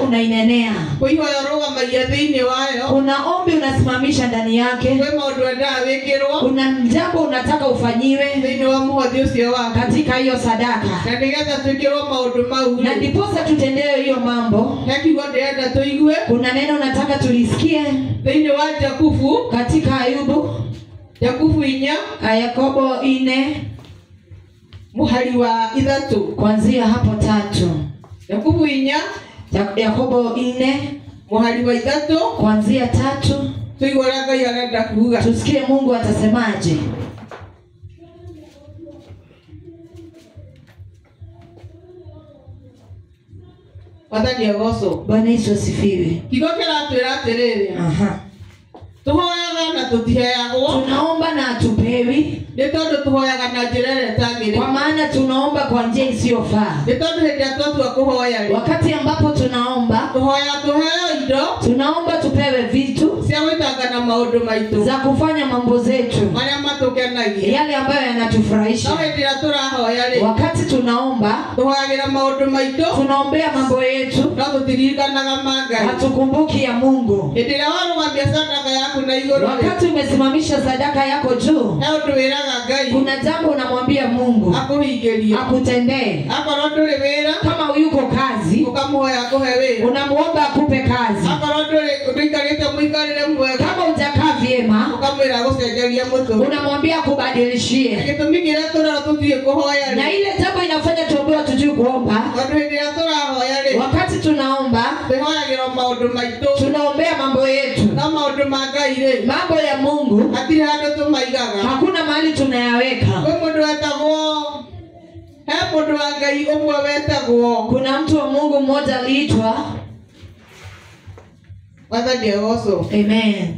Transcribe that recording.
unainenea. Kuna ombi unasimamisha ndani yake. Kuna jambo unataka ufanyiwe katika hiyo sadaka. Na ndiposa tutendewe hiyo mambo. Kuna neno unataka tulisikie katika Ayubu. Yakobo 4 muhari wa 3 kuanzia hapo 3. Yakobo 4 muhari wa 3 kuanzia 3. Tusikie Mungu atasemaje. Wadani yagoso. Bwana Yesu asifiwe. Kigokera atwira. Tuhoyaga na tutiheagwo. Tunaomba na atupewi. Nitondo tuhoyaga na njira tagire. Kwa maana tunaomba kwa njia isiyofaa. Nitondo hende atotua kuhoya. Wakati ambapo tunaomba, tuheo indo. Tunaomba tupewe vitu sia witanga na maundu maitu. Za kufanya mambo zetu. Maria matukenagia. Yale ambayo yanatufurahisha. Wakati tunaomba, tuhoyagira maundu maitu. Tunaombea mambo yetu. Na tutirikanaga Ngai. Hatukumbuki ya Mungu. Ndira warugambia sadaka yako na iguru. Wakati umesimamisha sadaka yako juu, kuna jambo unamwambia Mungu akutendee. Kama yuko kazi, unamuomba akupe kazi. Kama hujakaa vyema, unamwambia akubadilishie. Na ile jambo inafanya tuombe tujue kuomba. Wakati tunaomba, tunaombea mambo yetu. Mambo ya Mungu hakuna mahali tunayaweka. Kuna mtu wa Mungu mmoja aliitwa. Amen.